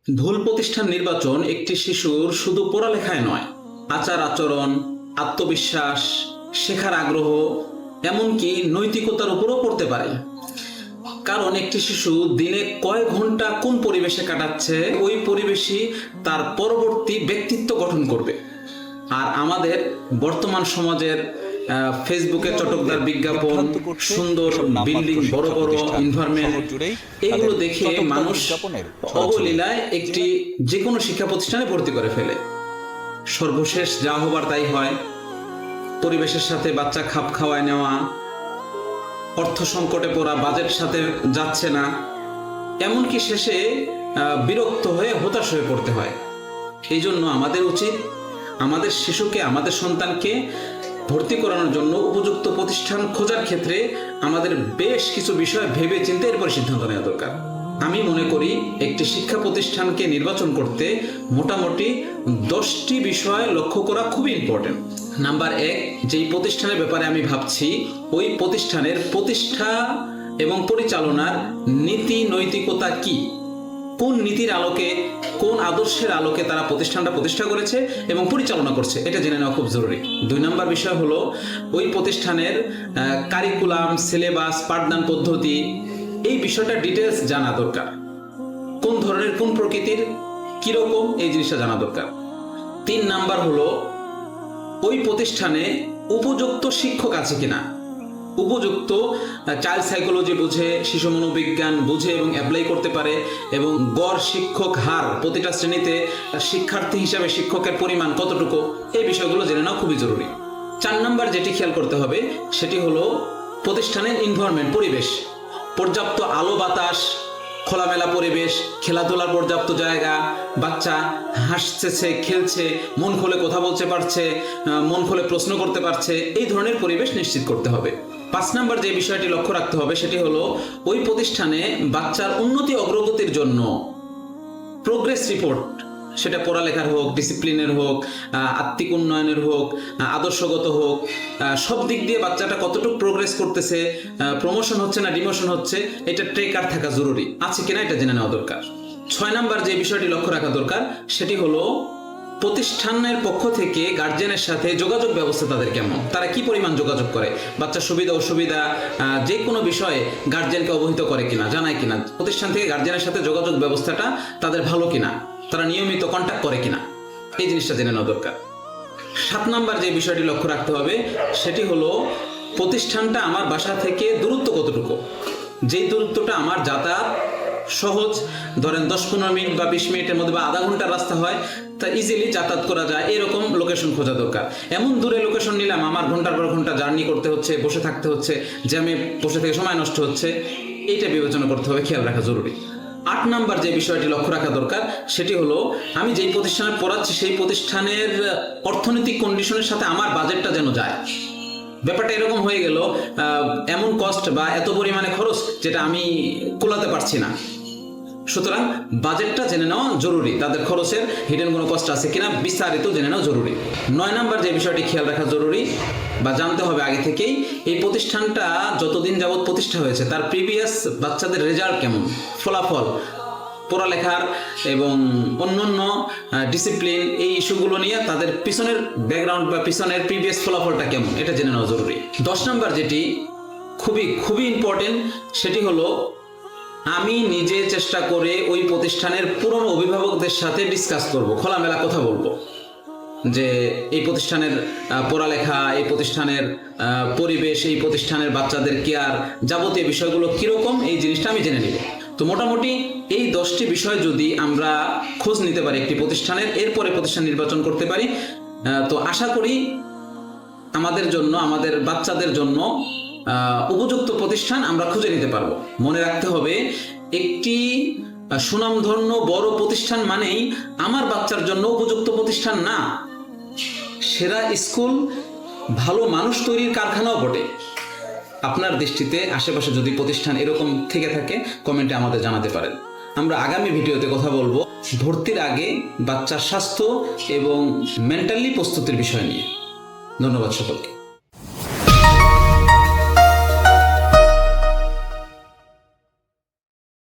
ভুল প্রতিষ্ঠান নির্বাচন একটি শিশুর শুধু পড়ালেখায় নয়, আচার আচরণ, আত্মবিশ্বাস, শেখার আগ্রহ, এমনকি নৈতিকতার উপরও পড়তে পারে। কারণ একটি শিশু দিনে কয় ঘন্টা কোন পরিবেশে কাটাচ্ছে, ওই পরিবেশই তার পরবর্তী ব্যক্তিত্ব গঠন করবে। আর আমাদের বর্তমান সমাজের ফেসবুকে চটকদার বিজ্ঞাপন, সুন্দর বিল্ডিং, বড় বড় এনভায়রনমেন্ট, এগুলো দেখে মানুষ অবলীলায় একটি যে কোনো শিক্ষা প্রতিষ্ঠানে ভর্তি করে ফেলে। সর্বশেষ যা হবার তাই হয়। পরিবেশের সাথে বাচ্চা খাপ খাওয়ায় নেওয়া, অর্থ সংকটে পড়া, বাজেট সাথে যাচ্ছে না, এমনকি শেষে বিরক্ত হয়ে হতাশ হয়ে পড়তে হয়। এই জন্য আমাদের উচিত আমাদের শিশুকে, আমাদের সন্তানকে ভর্তি করানোর জন্য উপযুক্ত প্রতিষ্ঠান খোঁজার ক্ষেত্রে আমাদের বেশ কিছু বিষয় ভেবে চিন্তে এরপর সিদ্ধান্ত নেওয়া দরকার। আমি মনে করি একটি শিক্ষা প্রতিষ্ঠানকে নির্বাচন করতে মোটামুটি 10টি বিষয় লক্ষ্য করা খুবই ইম্পর্টেন্ট। নাম্বার 1, যেই প্রতিষ্ঠানের ব্যাপারে আমি ভাবছি ওই প্রতিষ্ঠানের প্রতিষ্ঠা এবং পরিচালনার নীতি নৈতিকতা কি, কোন নীতির আলোকে, কোন আদর্শের আলোকে তারা প্রতিষ্ঠানটা প্রতিষ্ঠা করেছে এবং পরিচালনা করছে, এটা জেনে নেওয়া খুব জরুরি। 2 নম্বর বিষয় হলো ওই প্রতিষ্ঠানের কারিকুলাম, সিলেবাস, পাঠদান পদ্ধতি, এই বিষয়টা ডিটেলস জানা দরকার। কোন ধরনের, কোন প্রকৃতির, কিরকম, এই জিনিসটা জানা দরকার। 3 নাম্বার হলো ওই প্রতিষ্ঠানে উপযুক্ত শিক্ষক আছে কিনা, উপযুক্ত চাইল্ড সাইকোলজি বুঝে, শিশু মনোবিজ্ঞান বুঝে এবং অ্যাপ্লাই করতে পারে, এবং গড় শিক্ষক হার, প্রতিটা শ্রেণীতে শিক্ষার্থী হিসাবে শিক্ষকের পরিমাণ কতটুকু, এই বিষয়গুলো জেনে নেওয়া খুবই জরুরি। 4 নাম্বার যেটি খেয়াল করতে হবে সেটি হলো প্রতিষ্ঠানের এনভায়রনমেন্ট, পরিবেশ, পর্যাপ্ত আলো বাতাস, খোলামেলা পরিবেশ, খেলাধুলার পর্যাপ্ত জায়গা, বাচ্চা হাসছে, খেলছে, মন খুলে কথা বলতে পারছে, মন খুলে প্রশ্ন করতে পারছে, এই ধরনের পরিবেশ নিশ্চিত করতে হবে। 5 নাম্বার যে বিষয়টি লক্ষ্য রাখতে হবে সেটি হলো ওই প্রতিষ্ঠানে বাচ্চার উন্নতি অগ্রগতির জন্য প্রোগ্রেস রিপোর্ট, সেটা পড়ালেখার হোক, ডিসিপ্লিনের হোক, আত্মিক উন্নয়নের হোক, আদর্শগত হোক, সব দিক দিয়ে বাচ্চাটা কতটুকু প্রোগ্রেস করতেছে, প্রমোশন হচ্ছে না ডিমোশন হচ্ছে, এটা ট্রেকার থাকা জরুরি, আছে কিনা এটা জেনে নেওয়া দরকার। 6 নাম্বার যে বিষয়টি লক্ষ্য রাখা দরকার সেটি হলো প্রতিষ্ঠানের পক্ষ থেকে গার্জিয়ানের সাথে যোগাযোগ ব্যবস্থা তাদের কেমন, তারা কি পরিমাণ যোগাযোগ করে, বাচ্চার সুবিধা অসুবিধা যে কোনো বিষয়ে গার্জিয়ানকে অবহিত করে কিনা, জানায় কিনা, প্রতিষ্ঠান থেকে গার্জিয়ানের সাথে যোগাযোগ ব্যবস্থাটা তাদের ভালো কিনা, তারা নিয়মিত কন্ট্যাক্ট করে কিনা, এই জিনিসটা জেনে নেওয়া দরকার। 7 নাম্বার যে বিষয়টি লক্ষ্য রাখতে হবে সেটি হলো প্রতিষ্ঠানটা আমার বাসা থেকে দূরত্ব কতটুকু, যেই দূরত্বটা আমার যাতায়াত সহজ, ধরেন 10-15 মিনিট বা 20 মিনিটের মধ্যে বা আধা ঘন্টার রাস্তা হয়, তা ইজিলি যাতায়াত করা যায়, এরকম লোকেশন খোঁজা দরকার। এমন দূরে লোকেশন নিলাম আমার ঘন্টার পর ঘন্টা জার্নি করতে হচ্ছে, বসে থাকতে হচ্ছে, জ্যামে বসে থেকে সময় নষ্ট হচ্ছে, এইটা বিবেচনা করতে হবে, খেয়াল রাখা জরুরি। 8 নাম্বার যে বিষয়টি লক্ষ্য রাখা দরকার সেটি হলো আমি যেই প্রতিষ্ঠানে পড়াচ্ছি সেই প্রতিষ্ঠানের অর্থনৈতিক কন্ডিশনের সাথে আমার বাজেটটা যেন যায়। ব্যাপারটা এরকম হয়ে গেল এমন কস্ট বা এত পরিমাণে খরচ যেটা আমি কুলাতে পারছি না, সুতরাং বাজেটটা জেনে নেওয়া জরুরি, তাদের খরচের হিডেন কোনো কষ্ট আছে কিনা বিস্তারিত জেনে নেওয়া জরুরি। 9 নাম্বার যে বিষয়টি খেয়াল রাখা জরুরি বা জানতে হবে আগে থেকেই, এই প্রতিষ্ঠানটা যতদিন যাবৎ প্রতিষ্ঠা হয়েছে তার প্রিভিয়াস বাচ্চাদের রেজাল্ট কেমন, ফলাফল, পড়ালেখার এবং অন্যান্য ডিসিপ্লিন, এই ইস্যুগুলো নিয়ে তাদের পিছনের ব্যাকগ্রাউন্ড বা পিছনের প্রিভিয়াস ফলাফলটা কেমন, এটা জেনে নেওয়া জরুরি। 10 নাম্বার যেটি খুবই ইম্পর্টেন্ট সেটি হলো আমি নিজে চেষ্টা করে ওই প্রতিষ্ঠানের পুরনো অভিভাবকদের সাথে ডিসকাস করব, খোলামেলা কথা বলবো যে এই প্রতিষ্ঠানের পড়ালেখা, এই প্রতিষ্ঠানের পরিবেশ, এই প্রতিষ্ঠানের বাচ্চাদের কেয়ার, যাবতীয় বিষয়গুলো কিরকম, এই জিনিসটা আমি জেনে নিব। তো মোটামুটি এই 10টি বিষয় যদি আমরা খোঁজ নিতে পারি একটি প্রতিষ্ঠানের, এরপরে প্রতিষ্ঠান নির্বাচন করতে পারি, তো আশা করি আমাদের জন্য, আমাদের বাচ্চাদের জন্য উপযুক্ত প্রতিষ্ঠান আমরা খুঁজে নিতে পারবো। মনে রাখতে হবে একটি সুনামধন্য বড় প্রতিষ্ঠান মানেই আমার বাচ্চার জন্য উপযুক্ত প্রতিষ্ঠান না, সেরা স্কুল, ভালো মানুষ তৈরির কারখানাও বটে। আপনার দৃষ্টিতে আশেপাশে যদি প্রতিষ্ঠান এরকম থেকে থাকে কমেন্টে আমাদের জানাতে পারেন। আমরা আগামী ভিডিওতে কথা বলবো ভর্তির আগে বাচ্চার স্বাস্থ্য এবং মেন্টালি প্রস্তুতির বিষয় নিয়ে। ধন্যবাদ সকলকে।